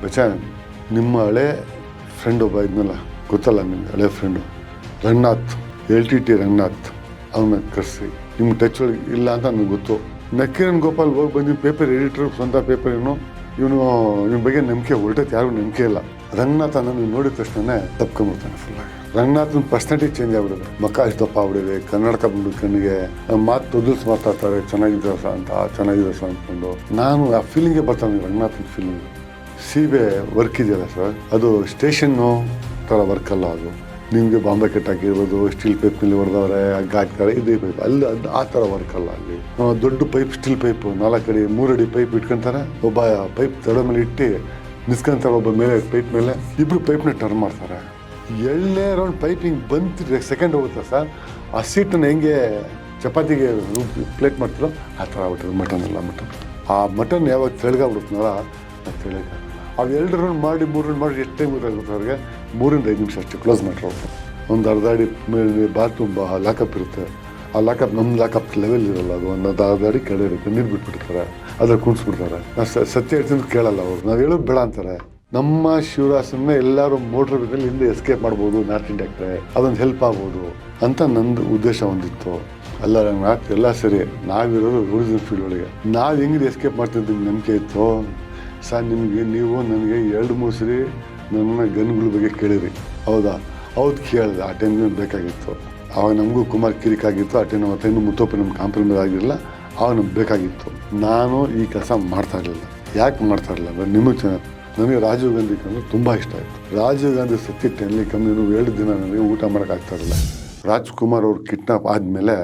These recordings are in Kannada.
ಬಚ್ಚಾ ನಿಮ್ಮ ಹಳೆ ಫ್ರೆಂಡ್ ಒಬ್ಬ ಇದ್ನಲ್ಲ, ಗೊತ್ತಲ್ಲ ನಿಮ್ಗೆ ಹಳೆ ಫ್ರೆಂಡು ರಂಗನಾಥ್, LTT ರಂಗನಾಥ್, ಅವನ್ನ ಕರೆಸಿ ನಿಮ್ಗೆ ಟಚ್ ಒಳಗೆ ಇಲ್ಲ ಅಂತ ನನಗೆ ಗೊತ್ತು. ನಕೀರನ್ ಗೋಪಾಲ್ ಹೋಗಿ ಬಂದು ಪೇಪರ್ ಎಡಿಟರ್, ಸ್ವಂತ ಪೇಪರ್ ಇವನ ಬಗ್ಗೆ ನಂಬಿಕೆ ಹೊರಟೈತೆ, ಯಾರಿಗೂ ನಂಬಿಕೆ ಇಲ್ಲ. ರಂಗನಾಥ್ ನೀವು ನೋಡಿದ ತಕ್ಷಣ ತಪ್ಕೊಂಡ್ಬಿಡ್ತಾನೆ ಫುಲ್ಲಾಗಿ. ರಂಗನಾಥ್ನ ಪರ್ಸನಾಲಿಟಿ ಚೇಂಜ್ ಆಗ್ಬಿಡಿದೆ, ಮಕ್ಕ ಅಷ್ಟು ದಪ್ಪ ಆಗ್ಬಿಡಿದೆ, ಕನ್ನಡಕ ಬಂದು ಕಣ್ಣಿಗೆ ಮಾತು ತೊದಲ್ಸ್ ಮಾತಾಡ್ತಾರೆ, ಚೆನ್ನಾಗಿದೆ ಸರ್ ಅಂದ್ಕೊಂಡು. ನಾನು ಆ ಫೀಲಿಂಗೇ ಬರ್ತಾನೆ, ರಂಗನಾಥನ ಫೀಲಿಂಗ್. ಸೀಬೆ ವರ್ಕ್ ಇದೆಯಲ್ಲ ಸರ್, ಅದು ಸ್ಟೇಷನ್ನು ಥರ ವರ್ಕ್ ಅಲ್ಲ. ಅದು ನಿಮಗೆ ಬಾಂಬೆ ಕಟ್ ಹಾಕಿರ್ಬೋದು, ಸ್ಟೀಲ್ ಪೈಪ್ನಲ್ಲಿ ಹೊಡೆದವ್ರೆ, ಹಗ್ಗ ಹಾಕ್ತಾರೆ, ಇದೇ ಪೈಪ್ ಅಲ್ಲಿ ಅದು ಆ ಥರ ವರ್ಕ್ ಅಲ್ಲ. ಅಲ್ಲಿ ದೊಡ್ಡ ಪೈಪ್, ಸ್ಟೀಲ್ ಪೈಪು 4 ಅಡಿ 3 ಅಡಿ ಪೈಪ್ ಇಟ್ಕೊಂತಾರೆ. ಒಬ್ಬ ಪೈಪ್ ತಡ ಮೇಲೆ ಇಟ್ಟು ನಿಸ್ಕೊಂತಾರೆ, ಒಬ್ಬ ಮೇಲೆ ಪೈಪ್ ಮೇಲೆ ಇಬ್ಬರು ಪೈಪ್ನ ಟರ್ನ್ ಮಾಡ್ತಾರೆ. ಎಳ್ಳೇ ರೌಂಡ್ ಪೈಪಿಂಗ್ ಬಂತು ಸೆಕೆಂಡ್ ಹೋಗುತ್ತೆ ಸರ್. ಆ ಸೀಟನ್ನು ಹೆಂಗೆ ಚಪಾತಿಗೆ ಪ್ಲೇಟ್ ಮಾಡ್ತಾರೋ ಆ ಥರ ಆಗ್ಬಿಟ್ಟದು ಮಟನ್. ಆ ಮಟನ್ ಯಾವಾಗ ತೆಳಗಾಗ್ಬಿಡುತ್ತಲ್ಲ ಅದು ತೆಳಗಾಗಲ್ಲ. ಅವು 2 ರೌಂಡ್ ಮಾಡಿ 3 ರೌಂಡ್ ಮಾಡಿ ಎಷ್ಟು ಟೈಮ್ ಗೊತ್ತಾಗುತ್ತೆ ಅವ್ರಿಗೆ? 3 ರಿಂದ 5 ನಿಮಿಷ ಅಷ್ಟೇ ಕ್ಲೋಸ್ ಮಾಡಿರೋದು. ಒಂದು ಅರ್ಧ ಅಡಿ ಮೇಲೆ ಬಾತ್ರೂಮ್ ಲಾಕಪ್ ಇರುತ್ತೆ. ಆ ಲಾಕಪ್ ನಮ್ಮ ಲಾಕಪ್ ಲೆವೆಲ್ ಇರೋಲ್ಲ, ಅದು ಒಂದು ಅರ್ಧ ಅಡಿ ಕೆಳಗೆ ಇರುತ್ತೆ. ನೀರು ಬಿಟ್ಬಿಡ್ತಾರೆ, ಅದ್ರಲ್ಲಿ ಕುಣಿಸ್ಬಿಡ್ತಾರೆ. ಸತ್ಯ ಹೇಳ್ತೀನಿ ಕೇಳಲ್ಲ ಅವರು, ನಾವು ಹೇಳೋದು ಬೇಡ ಅಂತಾರೆ. ನಮ್ಮ ಶಿವರಾಸನ್ನ ಎಲ್ಲರೂ ಮೋಟ್ರ್ ಬೇಕಲ್ಲಿ ಹಿಂದೆ ಎಸ್ಕೇಪ್ ಮಾಡ್ಬೋದು, ನಾರ್ತ್ ಇಂಡಿಯಾ ಕಡೆ ಅದೊಂದು ಹೆಲ್ಪ್ ಆಗ್ಬೋದು ಅಂತ ನಂದು ಉದ್ದೇಶ ಒಂದಿತ್ತು. ಅಲ್ಲ ರಂಗನಾಥ್, ಎಲ್ಲ ಸರಿ, ನಾವಿರೋದು ಟೂರಿಸಂ ಫೀಲ್ಡ್ ಒಳಗೆ, ನಾವು ಹೆಂಗೆ ಎಸ್ಕೇಪ್ ಮಾಡ್ತಿದ್ದು ನಂಬಿಕೆ ಇತ್ತು ಸರ್ ನಿಮಗೆ. ನೀವು ನನಗೆ 2-3 ಸರಿ ನನ್ನ ಗನ್ಗಳ ಬಗ್ಗೆ ಕೇಳಿರಿ, ಹೌದಾ? ಹೌದು ಕೇಳಿದೆ. ಆ ಟೈಮ್ಗೆ ಬೇಕಾಗಿತ್ತು. ಆವಾಗ ನಮಗೂ ಕುಮಾರ್ ಕಿರಿಕ್ ಆಗಿತ್ತು. ಆ ಟೈಮ್ ಅವತ್ತೈದು ಮುತ್ತೋಪಿ ನಮ್ಗೆ ಕಾಂಪ್ರಮೈಸ್ ಆಗಿರಲಿಲ್ಲ. ಆವಾಗ ನಮ್ಗೆ ಬೇಕಾಗಿತ್ತು. ನಾನು ಈ ಕೆಲಸ ಮಾಡ್ತಾ ಇರಲಿಲ್ಲ. ಯಾಕೆ ಮಾಡ್ತಾ ಇರಲಿಲ್ಲ ಅಂದರೆ ನಿಮಗೆ ನನಗೆ ರಾಜೀವ್ ಗಾಂಧಿ ಕಂಡು ತುಂಬ ಇಷ್ಟ ಆಯಿತು. ರಾಜೀವ್ ಗಾಂಧಿ ಸತ್ಯ ಟೈಮ್ಲಿ ಕಮ್ಮಿ 2 ದಿನ ನನಗೆ ಊಟ ಮಾಡೋಕ್ಕಾಗ್ತಾ ಇರಲಿಲ್ಲ. ರಾಜ್ಕುಮಾರ್ ಅವ್ರು ಕಿಡ್ನಾಪ್ ಆದಮೇಲೆ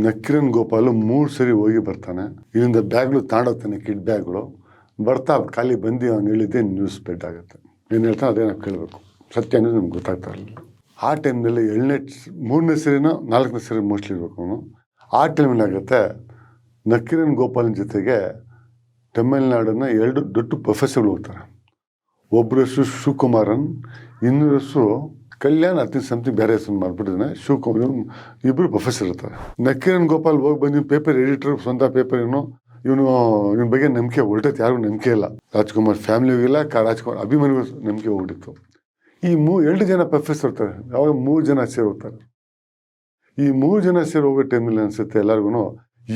ನಕೀರನ್ ಗೋಪಾಲು 3 ಸರಿ ಹೋಗಿ ಬರ್ತಾನೆ. ಇಲ್ಲಿಂದ ಬ್ಯಾಗ್ಗಳು ತಾಂಡೋಗ್ತಾನೆ, ಕಿಡ್ ಬ್ಯಾಗ್ಗಳು ಬರ್ತಾ ಖಾಲಿ ಬಂದು ಅವ್ನು ಹೇಳಿದ್ದೆ ನ್ಯೂಸ್ ಸ್ಪ್ರೆಡ್ ಆಗುತ್ತೆ. ಏನು ಹೇಳ್ತಾನೆ ಅದೇ ನಾವು ಕೇಳಬೇಕು. ಸತ್ಯ ಅನ್ನೋದು ನಮ್ಗೆ ಗೊತ್ತಾಗ್ತಾ ಇರಲಿಲ್ಲ. ಆ ಟೈಮ್ನಲ್ಲಿ 3ನೇ ಸರಿನೋ 4ನೇ ಸರಿ ಮೋಸ್ಟ್ಲಿ ಇರಬೇಕು ಅವನು. ಆ ಟೈಮಲ್ಲಿ ಆಗುತ್ತೆ, ನಕೀರನ್ ಗೋಪಾಲನ ಜೊತೆಗೆ ತಮಿಳ್ನಾಡನ್ನ 2 ದೊಡ್ಡ ಪ್ರೊಫೆಸರ್ಗಳು ಹೋಗ್ತಾರೆ. ಒಬ್ಬರು ಹೆಸರು ಶಿವಕುಮಾರನ್, ಇನ್ನೊಬ್ಬರ ಹೆಸರು ಕಲ್ಯಾಣ್ ಸಮಥಿಂಗ್ ಬೇರೆ ಹೆಸರು ಮಾಡ್ಬಿಟ್ಟಿದ್ದಾನೆ. ಶಿವಕುಮಾರ್ ಇಬ್ಬರು ಪ್ರೊಫೆಸರ್ ಇರ್ತಾರೆ. ನಕೀರನ್ ಗೋಪಾಲ್ ಹೋಗಿ ಬಂದು ಪೇಪರ್ ಎಡಿಟರ್, ಸ್ವಂತ ಪೇಪರ್ ಇವನ ಬಗ್ಗೆ ನಂಬಿಕೆ ಹೊರಟೈತೆ, ಯಾರಿಗೂ ನಂಬಿಕೆ ಇಲ್ಲ. ರಾಜ್ಕುಮಾರ್ ಫ್ಯಾಮಿಲಿಗೂ ಇಲ್ಲ, ರಾಜ್ಕುಮಾರ್ ಅಭಿಮಾನಿಗೂ ನಂಬಿಕೆ ಹೋಗ್ಬಿಟ್ಟಿತ್ತು. ಈ 2 ಜನ ಪ್ರೊಫೆಸರ್ ಇರ್ತಾರೆ, ಅವಾಗ 3 ಜನ ಸೇರಿ ಹೋಗ್ತಾರೆ. ಈ 3 ಜನ ಸೇರಿ ಹೋಗೋ ಟೈಮಲ್ಲಿ ಅನಿಸುತ್ತೆ ಎಲ್ಲರಿಗೂ,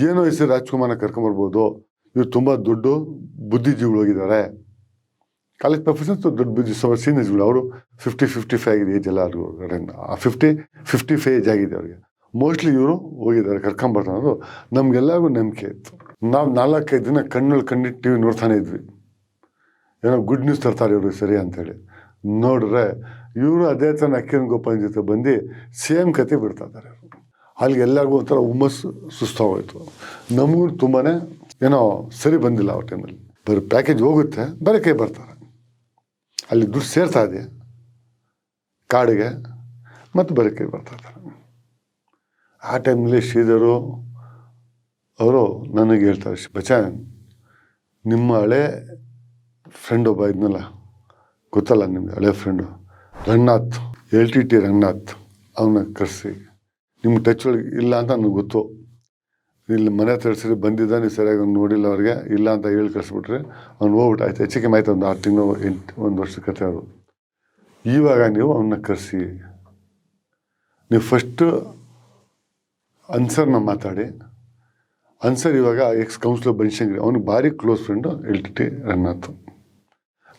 ಏನೋ ಹೆಸರು ರಾಜ್ಕುಮಾರ್ನ ಕರ್ಕೊಂಬರ್ಬೋದು, ಇವ್ರು ತುಂಬ ದೊಡ್ಡ ಬುದ್ಧಿಜೀವಿಗಳು ಹೋಗಿದ್ದಾರೆ. ಕಾಲೇಜ್ ಪ್ರೊಫೆಸರ್ಸ್ ದೊಡ್ಡ ಬುದ್ಧಿ ಸೀನಿಯರ್ಸ್ಗಳು, ಅವರು 50-55 ಆಗಿದೆ ಏಜ್ ಎಲ್ಲ. ಅವ್ರಿಗೂ 50-55 ಏಜ್ ಆಗಿದೆ ಅವ್ರಿಗೆ. ಮೋಸ್ಟ್ಲಿ ಇವರು ಹೋಗಿದ್ದಾರೆ, ಕರ್ಕೊಂಬರ್ತಾನದು ನಮಗೆಲ್ಲರಿಗೂ ನಂಬಿಕೆ ಇತ್ತು. ನಾವು 4-5 ದಿನ ಕಣ್ಣಿಟ್ಟು TV ನೋಡ್ತಾನೆ ಇದ್ವಿ, ಏನೋ ಗುಡ್ ನ್ಯೂಸ್ ತರ್ತಾರೆ ಇವರು ಸರಿ ಅಂತೇಳಿ. ನೋಡ್ರೆ ಇವರು ಅದೇ ಥರ ನಕೀರನ್ ಗೋಪಾಲ್ ಜೊತೆ ಬಂದು ಸೇಮ್ ಕತೆ ಬಿಡ್ತಾ ಇದ್ದಾರೆ. ಅಲ್ಲಿಗೆ ಎಲ್ಲರಿಗೂ ಒಂಥರ ಹುಮ್ಮಸ್ಸು ಸುಸ್ತಾಗೋಯ್ತು. ನಮಗೂ ತುಂಬಾ ಏನೋ ಸರಿ ಬಂದಿಲ್ಲ ಆ ಟೈಮಲ್ಲಿ. ಬರೀ ಪ್ಯಾಕೇಜ್ ಹೋಗುತ್ತೆ, ಬೇರೆ ಕೈ ಬರ್ತಾರೆ. ಅಲ್ಲಿ ದುಡ್ಡು ಸೇರ್ತಾ ಇದೆ ಕಾಡಿಗೆ, ಮತ್ತು ಬೇರೆ ಕೈ ಬರ್ತಾ ಇದ್ದಾರೆ. ಆ ಟೈಮಲ್ಲಿ ಶ್ರೀಧರು ಅವರು ನನಗೆ ಹೇಳ್ತಾರೆ, ಬಚ್ಚಾ ನಿಮ್ಮ ಹಳೆ ಫ್ರೆಂಡ್ ಒಬ್ಬ ಇದ್ನಲ್ಲ, ಗೊತ್ತಲ್ಲ ನಿಮ್ಗೆ ಹಳೆ ಫ್ರೆಂಡು ರಂಗನಾಥ್, LTT ರಂಗನಾಥ್, ಅವನ್ನ ಕರೆಸಿ ನಿಮ್ಗೆ ಟಚ್ ಒಳಗೆ ಇಲ್ಲ ಅಂತ ನನಗೆ ಗೊತ್ತು. ಇಲ್ಲಿ ಮನೆ ಹತ್ರ ಸರಿ ಬಂದಿದ್ದ, ನೀವು ಸರಿಯಾಗಿ ಅವ್ನು ನೋಡಿಲ್ಲ ಅವ್ರಿಗೆ, ಇಲ್ಲ ಅಂತ ಹೇಳಿ ಕಳಿಸ್ಬಿಟ್ರೆ ಅವ್ನು ಹೋಗ್ಬಿಟ್ಟು ಆಯ್ತು. ಹೆಚ್ಚಿಗೆ ಆಯ್ತು, ಒಂದು 6 ತಿಂಗಳು 1 ವರ್ಷದ ಕತೆ ಅದು. ಇವಾಗ ನೀವು ಅವನ್ನ ಕರೆಸಿ, ನೀವು ಫಸ್ಟು ಅನ್ಸರ್ನ ಮಾತಾಡಿ. ಅನ್ಸರ್ ಇವಾಗ ಕೌನ್ಸಿಲರ್ ಬನಶಂಕರಿ, ಅವನಿಗೆ ಭಾರಿ ಕ್ಲೋಸ್ ಫ್ರೆಂಡು LTT ರಂಗನಾಥ್.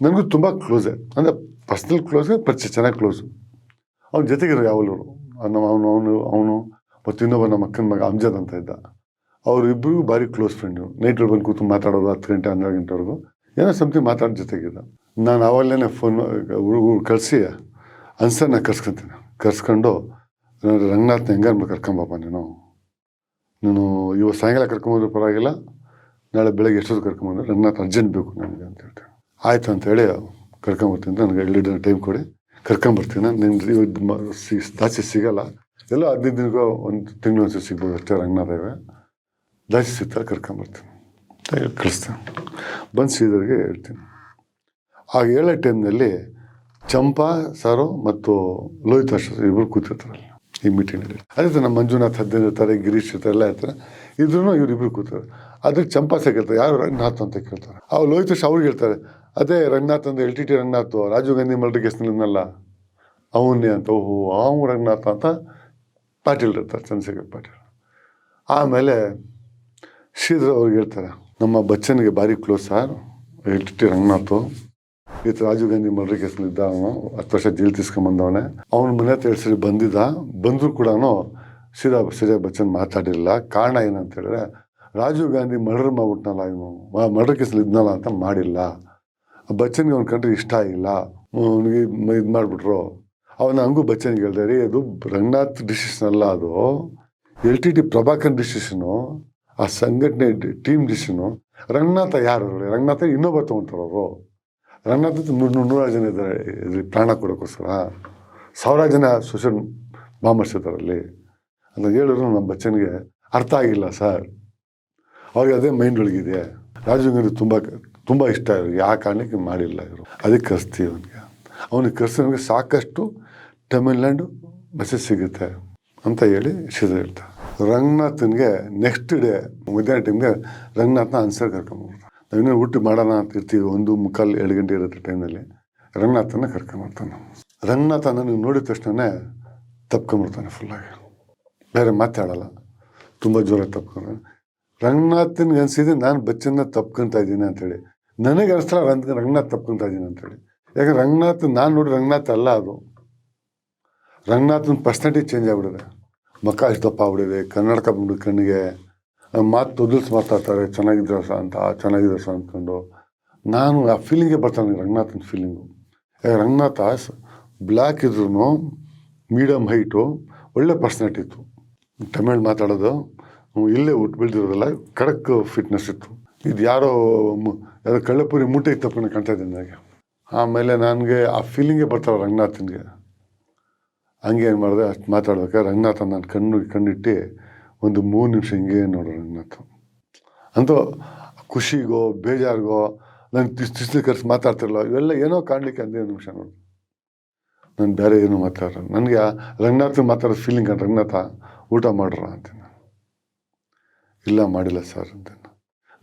ನನಗೂ ತುಂಬ ಕ್ಲೋಸೇ, ಅಂದರೆ ಪರ್ಸ್ನಲ್ ಕ್ಲೋಸೇ, ಪರಿಚಯ ಚೆನ್ನಾಗಿ ಕ್ಲೋಸು. ಅವ್ನ ಜೊತೆಗಿರೋ ಯಾವಲ್ಲೂ ಅವನು ಮತ್ತು ಇನ್ನೊಬ್ಬ ನಮ್ಮ ಅಕ್ಕನ ಮಗ ಅಮ್ಜದ್ ಅಂತ ಇದ್ದ, ಅವರಿಬ್ಬರಿಗೂ ಭಾರಿ ಕ್ಲೋಸ್ ಫ್ರೆಂಡು. ನೈಟಲ್ಲಿ ಬಂದು ಕೂತು ಮಾತಾಡೋದು 10 ಗಂಟೆ 12 ಗಂಟೆವರೆಗೂ ಏನೋ ಸಮಥಿಂಗ್ ಮಾತಾಡೋ ಜೊತೆಗಿದ್ದ. ನಾನು ಆವಾಗಲೇ ಫೋನ್ ಕಳಿಸಿ ಅನ್ಸರ್ನ ಕರ್ಸ್ಕೊತೀನಿ. ಕರ್ಸ್ಕೊಂಡು ರಂಗನಾಥ್ನ ಹೆಂಗಾರ ಕರ್ಕೊಂಬಪ್ಪ, ನೀನು ಇವತ್ತು ಸಾಯಂಕಾಲ ಕರ್ಕೊಂಬಂದ್ರೆ ಪರವಾಗಿಲ್ಲ, ನಾಳೆ ಬೆಳಗ್ಗೆ ಎಷ್ಟೊತ್ತು ಕರ್ಕೊಂಬಂದ್ರೆ ರಂಗನಾಥ್ ಅರ್ಜೆಂಟ್ ಬೇಕು ನನಗೆ ಅಂತ ಹೇಳ್ತೀನಿ. ಆಯಿತು ಅಂತೇಳಿ ಕರ್ಕೊಂಬರ್ತೀನಿ. ನನಗೆ 2 ದಿನ ಟೈಮ್ ಕೊಡಿ, ಕರ್ಕೊಂಬರ್ತೀನಿ. ನಿಮ್ಗೆ ಇವತ್ತು ಜಾಸ್ತಿ ಸಿಗೋಲ್ಲ, ಎಲ್ಲೋ 15 ದಿನಕ್ಕೋ 1 ತಿಂಗಳು ಒಂದ್ಸರಿ ಸಿಗ್ಬೋದು ಅಷ್ಟೇ. ರಂಗನಾಥವೇ ಜಾಸ್ತಿ ಸಿಗ್ತಾರೆ, ಕರ್ಕೊಂಬರ್ತೀನಿ ಕಳಿಸ್ತೀನಿ. ಬಂದು ಶ್ರೀಧರ್ಗೆ ಹೇಳ್ತೀನಿ. ಆಗ ಹೇಳೋ ಟೈಮ್ನಲ್ಲಿ ಚಂಪಾ ಸಾರು ಮತ್ತು ಲೋಹಿತ್ ಇಬ್ಬರು ಕೂತಿರ್ತಾರಲ್ಲ ಈ ಮೀಟಿಂಗಲ್ಲಿ. ಅದೇ ನಮ್ಮ ಮಂಜುನಾಥ್ 15 ಇರ್ತಾರೆ, ಗಿರೀಶ್ ಇರ್ತಾರೆ, ಎಲ್ಲ ಇರ್ತಾರೆ. ಇದ್ರೂ ಇವರಿಬ್ಬರು ಕೂತಾರೆ. ಅದಕ್ಕೆ ಚಂಪಾ ಸಹ ಕೇಳ್ತಾರೆ, ಯಾರು ರಂಗನಾಥ್ ಅಂತ ಕೇಳ್ತಾರೆ. ಅವ್ರು ಲೋಹಿತ್ ಅವ್ರಿಗೆ ಹೇಳ್ತಾರೆ, ಅದೇ ರಂಗನಾಥ್ ಅಂದರೆ LTT ರಂಗನಾಥ್ ರಾಜೀವ್ ಗಾಂಧಿ ಮರ್ಡರ್ ಕೇಸ್ನಲ್ಲಿದ್ನಲ್ಲ ಅವನ್ನೇ ಅಂತ. ಓಹೋ ಅವನು ರಂಗನಾಥ್ ಅಂತ ಪಾಟೀಲ್ ಇರ್ತಾರೆ, ಚಂದ್ರಶೇಖರ್ ಪಾಟೀಲ್. ಆಮೇಲೆ ಶ್ರೀಧರ್ ಅವ್ರಿಗೆ ಹೇಳ್ತಾರೆ, ನಮ್ಮ ಬಚ್ಚನ್ಗೆ ಭಾರಿ ಕ್ಲೋಸ್ ಸರ್ LTT ರಂಗನಾಥ್, ಈತ ರಾಜೀವ್ ಗಾಂಧಿ ಮರ್ಡರ್ ಕೇಸ್ನಲ್ಲಿದ್ದ, ಅವನು 10 ವರ್ಷ ಜೈಲು ತೀಸ್ಕೊಂಬಂದವನೇ, ಅವನ ಮನೆ ಹತ್ರ 2 ಸರಿ ಬಂದರೂ ಕೂಡ ಶ್ರೀಧರ್ ಬಚ್ಚನ್ ಮಾತಾಡಿರಲಿಲ್ಲ. ಕಾರಣ ಏನಂತ ಹೇಳಿದ್ರೆ ರಾಜೀವ್ ಗಾಂಧಿ ಮರ್ಡರ್ ಮಾಡ್ಬಿಟ್ನಲ್ಲ, ಇವನು ಮರ್ಡರ್ ಕೇಸಲ್ಲಿ ಇದ್ನಲ್ಲ ಅಂತ ಮಾಡಿಲ್ಲ. ಬಚ್ಚನ್ಗೆ ಅವ್ನ ಕಂಡ್ರೆ ಇಷ್ಟ ಆಗಿಲ್ಲ, ಅವನಿಗೆ ಇದು ಮಾಡಿಬಿಟ್ರು. ಅವನ ಹಂಗೂ ಬಚ್ಚನ್ಗೆ ಹೇಳ್ದೆ, ರೀ ಅದು ರಂಗನಾಥ್ ಡಿಸಿಷನ್ ಅಲ್ಲ, ಅದು LTT ಪ್ರಭಾಕರ್ ಡಿಸಿಷನು, ಆ ಸಂಘಟನೆ ಟೀಮ್ ಡಿಸಿಷನು. ರಂಗನಾಥ ಯಾರು? ರಂಗನಾಥ ಇನ್ನೊಬ್ಬ ತೊಗೊತಾರವರು. ರಂಗನಾಥ 100 ಜನ ಇದ್ದಾರೆ ಪ್ರಾಣ ಕೊಡೋಕ್ಕೋಸ್ಕರ, 1000 ಜನ ಸೋಷಲ್ ಬಾಂಬರ್ಸ್ ಇದ್ದಾರಲ್ಲಿ ಅಂತ ಹೇಳಿದ್ರು. ನಮ್ಮ ಬಚ್ಚನ್ಗೆ ಅರ್ಥ ಆಗಿಲ್ಲ ಸರ್. ಅವ್ರಿಗೆ ಅದೇ ಮೈಂಡ್ ಒಳಗಿದೆ. ರಾಜೀವ್ ಗಾಂಧಿ ತುಂಬ ಇಷ್ಟ ಇವ್ರಿಗೆ, ಆ ಕಾರಣಕ್ಕೆ ಮಾಡಿಲ್ಲ ಇವರು. ಅದಕ್ಕೆ ಕರೆಸ್ತೀವಿ ಅವನಿಗೆ ಕರೆಸೋನಿಗೆ ಸಾಕಷ್ಟು ತಮಿಳ್ನಾಡು ಮೆಸೇಜ್ ಸಿಗುತ್ತೆ ಅಂತ ಹೇಳಿ ಶ್ರೀಧರ್ ಹೇಳ್ತಾರೆ. ರಂಗನಾಥನ್ಗೆ ನೆಕ್ಸ್ಟ್ ಡೇ ಮಧ್ಯಾಹ್ನ ಟೈಮ್ಗೆ ರಂಗನಾಥನ ಆನ್ಸರ್ ಕರ್ಕೊಂಬರ್ತಾರೆ. ನಾವಿನ್ನೂ ಊಟ ಮಾಡೋಣ ಅಂತ ಇರ್ತೀವಿ, 1:45-2 ಗಂಟೆ ಇರುತ್ತೆ ಟೈಮ್ನಲ್ಲಿ. ರಂಗನಾಥನ ಕರ್ಕೊಂಬರ್ತಾನೆ. ರಂಗನಾಥ ನನಗೆ ನೋಡಿದ ತಕ್ಷಣ ತಪ್ಕೊಂಬರ್ತಾನೆ ಫುಲ್ಲಾಗಿ, ಬೇರೆ ಮಾತಾಡಲ್ಲ, ತುಂಬ ಜೋರಾಗಿ ತಪ್ಕೊಂಡು. ರಂಗನಾಥನ್ಗೆ ಅನಿಸಿದೆ ನಾನು ಬಚ್ಚನ್ನ ತಪ್ಕೊತಾ ಇದ್ದೀನಿ ಅಂತೇಳಿ. ನನಗೆ ಅನಿಸ್ತಲ್ಲ ರಂಗನಾಥ್ ತಪ್ಕೊತಾ ಇದ್ದೀನಿ ಅಂತೇಳಿ. ಯಾಕಂದ್ರೆ ರಂಗನಾಥ್ ನಾನು ನೋಡಿ ರಂಗನಾಥ್ ಅಲ್ಲ, ಅದು ರಂಗನಾಥನ ಪರ್ಸ್ನಾಲಿಟಿ ಚೇಂಜ್ ಆಗಿಬಿಡಿದೆ. ಮುಖ ಇಷ್ಟು ದಪ್ಪ ಆಗ್ಬಿಡಿದೆ, ಕನ್ನಡಕ ಬಂದು ಕಣ್ಣಿಗೆ, ಮಾತು ತೊದಲ್ಸಿ ಮಾತಾಡ್ತಾರೆ, ಚೆನ್ನಾಗಿದ್ರೆ ಸಹ ಅಂದ್ಕೊಂಡು. ನಾನು ಆ ಫೀಲಿಂಗೇ ಬರ್ತಾನೆ ರಂಗನಾಥನ ಫೀಲಿಂಗು. ರಂಗನಾಥ ಬ್ಲ್ಯಾಕ್ ಇದ್ರೂ ಮೀಡಿಯಮ್ ಹೈಟು, ಒಳ್ಳೆ ಪರ್ಸ್ನಾಲಿಟಿ ಇತ್ತು, ತಮಿಳ್ ಮಾತಾಡೋದು, ಇಲ್ಲೇ ಹುಟ್ಟು ಬೆಳೆದಿರೋದಲ್ಲ, ಖಡಕ್ ಫಿಟ್ನೆಸ್ ಇತ್ತು. ಇದು ಯಾರೋ ಕಳ್ಳಪುರಿ ಮೂಟೆ ತಪ್ಪನ್ನು ಕಾಣ್ತಾ ಇದ್ದೀನಿ ನನಗೆ. ಆಮೇಲೆ ನನಗೆ ಆ ಫೀಲಿಂಗೇ ಬರ್ತಾವೆ ರಂಗನಾಥನ್ಗೆ. ಹಂಗೆ ಏನು ಮಾಡಿದೆ, ಅಷ್ಟು ಮಾತಾಡ್ಬೇಕಾದ್ರೆ ರಂಗನಾಥ ನಾನು ಕಣ್ಣಿಟ್ಟು ಒಂದು 3 ನಿಮಿಷ ಹಿಂಗೆ ನೋಡ್ರಿ ರಂಗನಾಥ. ಅಂತೂ ಖುಷಿಗೋ ಬೇಜಾರಿಗೋ ನಾನು ತಿಸ್ಲಿ ಕರೆಸಿ ಮಾತಾಡ್ತಿರಲ್ಲ, ಇವೆಲ್ಲ ಏನೋ ಕಾಣಲಿಕ್ಕೆ 15 ನಿಮಿಷ ನೋಡಿ. ನಾನು ಬೇರೆ ಏನೂ ಮಾತಾಡೋಣ. ನನಗೆ ರಂಗನಾಥನ್ ಮಾತಾಡೋದು ಫೀಲಿಂಗ್ ಅಂತ, ರಂಗನಾಥ ಊಟ ಮಾಡ್ರ ಅಂತೀನಿ. ಇಲ್ಲ ಮಾಡಿಲ್ಲ ಸರ್ ಅಂತ.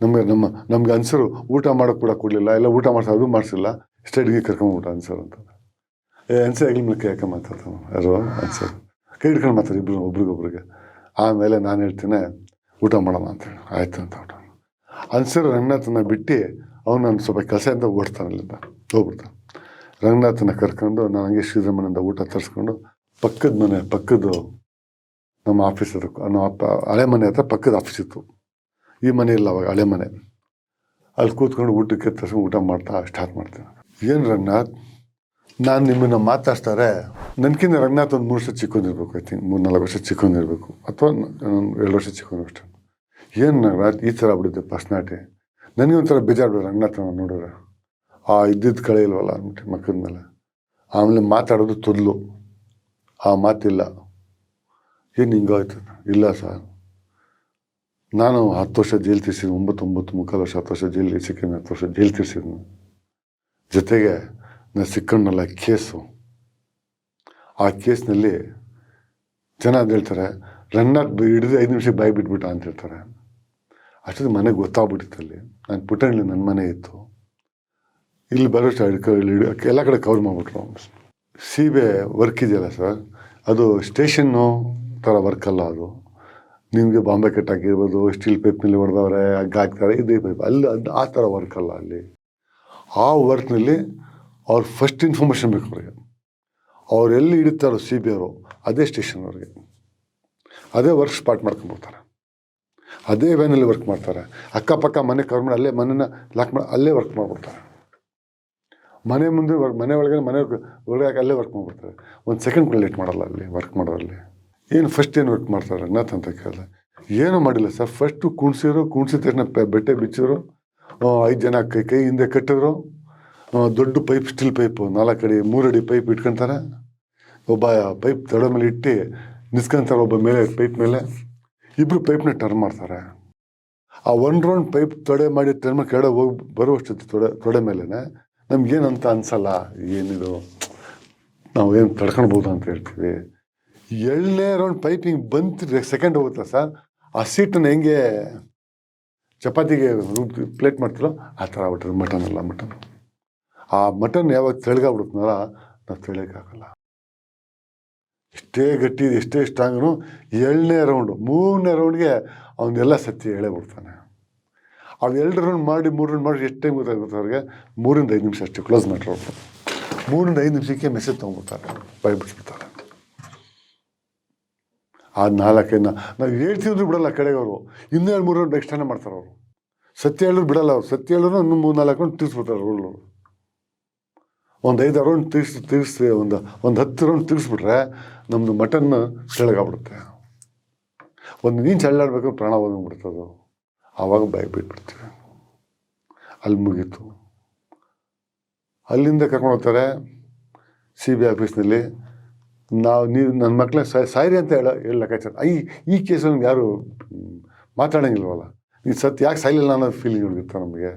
ನಮ್ಗೆ ಅನ್ಸರು ಊಟ ಮಾಡೋಕೆ ಕೂಡ ಕೊಡಲಿಲ್ಲ, ಎಲ್ಲ ಊಟ ಮಾಡಿಸೋ ಅದು ಮಾಡಿಸಿಲ್ಲ, ಸ್ಟೇಟ್ಗೆ ಕರ್ಕೊಂಬಿಟ್ಟ ಅನ್ಸರ್ ಅಂತ. ಅನ್ಸರ್ ಆಗಲಿ ಮೂಲಕ ಯಾಕೆ ಮಾತಾಡ್ತಾನೆ ಯಾರು ಅನ್ಸರ್, ಕೈ ಹಿಡ್ಕೊಂಡು ಮಾತಾಡಿ ಒಬ್ರಿಗೊಬ್ರಿಗೆ. ಆಮೇಲೆ ನಾನು ಹೇಳ್ತೀನಿ ಊಟ ಮಾಡೋಣ ಅಂತೇಳಿ. ಆಯ್ತು ಅಂತ ಊಟ ಅನ್ಸರ್ ರಂಗನಾಥನ ಬಿಟ್ಟು ಅವ್ನು ನಾನು ಸ್ವಲ್ಪ ಕೆಲಸ ಅಂತ ಓಡ್ತಾನೆ, ಅಲ್ಲಿಂದ ಹೋಗ್ಬಿಡ್ತಾನೆ. ರಂಗನಾಥನ ಕರ್ಕೊಂಡು ನಾನು ಹಂಗೆ ಶ್ರೀಧರ್ಮನಿಂದ ಊಟ ತರಿಸ್ಕೊಂಡು ಪಕ್ಕದ ನಮ್ಮ ಆಫೀಸ್ ಅದು, ನಮ್ಮ ಹಳೆ ಮನೆ ಹತ್ರ ಪಕ್ಕದ ಆಫೀಸ್ ಇತ್ತು. ಈ ಮನೆ ಇಲ್ಲ ಅವಾಗ, ಹಳೆ ಮನೆ. ಅಲ್ಲಿ ಕೂತ್ಕೊಂಡು ಊಟಕ್ಕೆ ತರಿಸ್ಕೊಂಡು ಊಟ ಮಾಡ್ತಾ ಸ್ಟಾರ್ಟ್ ಮಾಡ್ತೀನಿ. ಏನು ರಂಗನಾಥ್, ನಾನು ನಿಮ್ಮನ್ನು ಮಾತಾಡ್ತಾರೆ, ನನಗಿಂತ ರಂಗನಾಥ್ ಒಂದು 3 ವರ್ಷ ಚಿಕ್ಕೊಂಡಿರ್ಬೇಕು, ಐ ಥಿಂಕ್ 3-4 ವರ್ಷ ಚಿಕ್ಕೊಂಡಿರ್ಬೇಕು, ಅಥವಾ 2 ವರ್ಷ ಚಿಕ್ಕೊಂಡಿರ್ಬೇಕು. ಏನು ರಂಗನಾಥ್ ಈ ಥರ ಆಗ್ಬಿಟ್ಟಿದ್ದೆ ಪರ್ಸ್ನಾಲಿಟಿ. ನನಗೆ ಒಂಥರ ಬೇಜಾರು ರಂಗನಾಥನ ನೋಡಿದ್ರೆ, ಇದ್ದಿದ್ದು ಕಳೆ ಇಲ್ವಲ್ಲ ಅಂದ್ಬಿಟ್ಟು ಮಕ್ಕದ ಮೇಲೆ. ಆಮೇಲೆ ಮಾತಾಡೋದು ತೊದಲು, ಆ ಮಾತಿಲ್ಲ. ಏನು ಹಿಂಗಾಯ್ತು? ಇಲ್ಲ ಸರ್, ನಾನು 10 ವರ್ಷ ಜೈಲು ತೀರ್ಸಿದ್ದೀನಿ, 9 ವರ್ಷ 10 ವರ್ಷ ಜೈಲು ಸಿಕ್ಕಿದ್ದೀನಿ, 10 ವರ್ಷ ಜೈಲು ತೀರ್ಸಿದ್ದೀನಿ. ಜೊತೆಗೆ ನಾನು ಸಿಕ್ಕಣ್ಣಲ್ಲ ಕೇಸು, ಆ ಕೇಸ್ನಲ್ಲಿ ಜನ ಅಂತ ಹೇಳ್ತಾರೆ ರಂಗನಾಥ್ ಹಿಡಿದು 5 ನಿಮಿಷ ಬಾಯಿ ಬಿಟ್ಬಿಟ್ಟ ಅಂತ ಹೇಳ್ತಾರೆ. ಅಷ್ಟೊಂದು ಮನೆಗೆ ಗೊತ್ತಾಗ್ಬಿಟ್ಟಿತ್ತು. ಅಲ್ಲಿ ನಾನು ಪುಟ್ಟಹಳ್ಳಿ ನನ್ನ ಮನೆ ಇತ್ತು, ಇಲ್ಲಿ ಬರೋಷ್ಟು ಎಲ್ಲ ಕಡೆ ಕವರ್ ಮಾಡಿಬಿಟ್ರು. ಸೀಬೆ ವರ್ಕ್ ಇದೆಯಲ್ಲ ಸರ್, ಅದು ಸ್ಟೇಷನ್ನು ಥರ ವರ್ಕ್ ಅಲ್ಲ, ಅದು ನಿಮಗೆ ಬಾಂಬೆ ಕಟ್ ಹಾಕಿರ್ಬೋದು, ಸ್ಟೀಲ್ ಪೈಪ್ನಲ್ಲಿ ಹೊಡೆದವ್ರೆ, ಹಗ್ಗ ಹಾಕ್ತಾರೆ, ಇದೇ ಪೈಪ್ ಅಲ್ಲಿ, ಆ ಥರ ವರ್ಕ್ ಅಲ್ಲ ಅಲ್ಲಿ. ಆ ವರ್ಕ್ನಲ್ಲಿ ಅವ್ರು ಫಸ್ಟ್ ಇನ್ಫಾರ್ಮೇಷನ್ ಬೇಕು ಅವ್ರಿಗೆ. ಅವ್ರು ಎಲ್ಲಿ ಹಿಡಿತಾರೋ CBI ಅವರು, ಅದೇ ಸ್ಟೇಷನ್ ಅವ್ರಿಗೆ, ಅದೇ ವರ್ಕ್ ಸ್ಪಾಟ್ ಮಾಡ್ಕೊಂಡ್ಬಿಡ್ತಾರೆ, ಅದೇ ವ್ಯಾನಲ್ಲಿ ವರ್ಕ್ ಮಾಡ್ತಾರೆ. ಅಕ್ಕಪಕ್ಕ ಮನೆ ಕವರ್ ಮಾಡಿ ಅಲ್ಲೇ ಮನೆನ ಲಾಕ್ ಮಾಡಿ ಅಲ್ಲೇ ವರ್ಕ್ ಮಾಡಿಬಿಡ್ತಾರೆ. ಮನೆ ಮುಂದೆ ಮನೆ ಒಳಗೆ ಅಲ್ಲೇ ವರ್ಕ್ ಮಾಡಿಬಿಡ್ತಾರೆ. 1 ಸೆಕೆಂಡ್ ಕೂಡ ಲೇಟ್ ಮಾಡಲ್ಲ ಅಲ್ಲಿ ವರ್ಕ್ ಮಾಡೋರಲ್ಲಿ. ಏನು ಫಸ್ಟ್ ಏನು ವರ್ಕ್ ಮಾಡ್ತಾರೆ ರಂಗನಾಥ್ ಅಂತ ಕೇಳಿದೆ. ಏನೂ ಮಾಡಿಲ್ಲ ಸರ್, ಫಸ್ಟು ಕುಣಿಸಿದ ತಕ್ಷಣ ಬೆಟ್ಟೆ ಬಿಚ್ಚಿದ್ರು, 5 ಜನ ಕೈ ಹಿಂದೆ ಕಟ್ಟಿದ್ರು, ದೊಡ್ಡ ಪೈಪ್, ಸ್ಟೀಲ್ ಪೈಪು 4 ಅಡಿ 3 ಅಡಿ ಪೈಪ್ ಇಟ್ಕೊತಾರೆ. ಒಬ್ಬ ಪೈಪ್ ತೊಡೆ ಮೇಲೆ ಇಟ್ಟು ನಿಸ್ಕೊಂತಾರೆ, ಒಬ್ಬ ಮೇಲೆ ಪೈಪ್ ಮೇಲೆ, ಇಬ್ಬರು ಪೈಪ್ನ ಟರ್ನ್ ಮಾಡ್ತಾರೆ. ಆ 1 ರೌಂಡ್ ಪೈಪ್ ತೊಡೆ ಮಾಡಿ ಟರ್ನ್ ಮಾಡಿ ಕೆಳಗೆ ಹೋಗಿ ಬರುವಷ್ಟು ತೊಡೆ ಮೇಲೇ ನಮ್ಗೇನಂತ ಅನ್ಸಲ್ಲ, ಏನಿದು ನಾವು ಏನು ತಡ್ಕೊಳ್ಬೋದು ಅಂತ ಹೇಳ್ತೀವಿ. 2ನೇ ರೌಂಡ್ ಪೈಪಿಂಗ್ ಬಂತು, ಸೆಕೆಂಡ್ ಹೋಗುತ್ತಾ ಸರ್, ಆ ಸೀಟನ್ನು ಹೆಂಗೆ ಚಪಾತಿಗೆ ಪ್ಲೇಟ್ ಮಾಡ್ತಿರೋ ಆ ಥರ ಆಗ್ಬಿಟ್ರೆ ಮಟನ್. ಆ ಮಟನ್ ಯಾವಾಗ ತೆಳಗಾಗ್ಬಿಡುತ್ತಲ್ಲ ನಾವು ತೆಳಿಯೋಕ್ಕಾಗಲ್ಲ. ಎಷ್ಟೇ ಗಟ್ಟಿ ಎಷ್ಟೇ ಸ್ಟ್ರಾಂಗ್ನು 2ನೇ ರೌಂಡು 3ನೇ ರೌಂಡ್ಗೆ ಅವನ್ನೆಲ್ಲ ಸತ್ಯ ಹೇಳೇ ಬಿಡ್ತಾನೆ. ಅವು 2 ರೌಂಡ್ ಮಾಡಿ 3 ರೌಂಡ್ ಮಾಡಿ ಎಷ್ಟು ಟೈಮ್ ಗೊತ್ತಾಗುತ್ತೆ ಅವ್ರಿಗೆ? 3ರಿಂದ 5 ನಿಮಿಷ ಅಷ್ಟೇ ಕ್ಲೋಸ್ ಮಾಡಿರೋದು. 3ರಿಂದ 5 ನಿಮಿಷಕ್ಕೆ ಮೆಸೇಜ್ ತೊಗೊಂಡ್ಬಿಡ್ತಾರೆ, ಬಿಡಿಸ್ಬಿಡ್ತಾರೆ. ಆ 4 ನಾವು ಹೇಳ್ತಿದ್ರು ಬಿಡಲ್ಲ ಕಡೆಗವರು. ಇನ್ನೂ 2-3 ರೌಂಡ್ ಎಕ್ಸ್ಟ್ರಾನೇ ಮಾಡ್ತಾರೆ ಅವರು. ಸತ್ಯ ಹೇಳಿದ್ರು ಬಿಡಲ್ಲ ಅವ್ರು. ಸತ್ಯ ಹೇಳಿದ್ರು ಇನ್ನೂ 3-4 ರೌಂಡ್ ತಿರ್ಸ್ಬಿಡ್ತಾರೆ ರೋಲ್. ಒಂದು 5 ರೌಂಡ್ ತಿರ್ಸಿ ಒಂದು 10 ರೌಂಡ್ ತಿರ್ಸ್ಬಿಟ್ರೆ ನಮ್ಮದು ಮಟನ್ ಕೆಳಗಾಗ್ಬಿಡುತ್ತೆ. ಒಂದು ಇಂಚ್ ಅಳ್ಳಾಡ್ಬೇಕು ಪ್ರಾಣ ಹೋಗ್ಬಿಡ್ತದು. ಆವಾಗ ಬಾಯಿ ಬಿಟ್ಬಿಡ್ತೀವಿ. ಅಲ್ಲಿ ಮುಗೀತು. ಅಲ್ಲಿಂದ ಕರ್ಕೊಂಡು ಹೋಗ್ತಾರೆ CBI ಆಫೀಸ್ನಲ್ಲಿ. ನೀವು ನನ್ನ ಮಕ್ಕಳೇ ಸಾಯಿರಿ ಅಂತ ಹೇಳಿ ಲೆಕ್ಕಾಚಾರ. ಈ ಕೇಸಲ್ಲಿ ಯಾರು ಮಾತಾಡೋಂಗಿಲ್ವಲ್ಲ. ಈ ಸತ್ಯ ಯಾಕೆ ಸಾಯ್ಲಿಲ್ಲ ಅನ್ನೋ ಫೀಲಿಂಗ್ ಇರುತ್ತೆ ನಮಗೆ.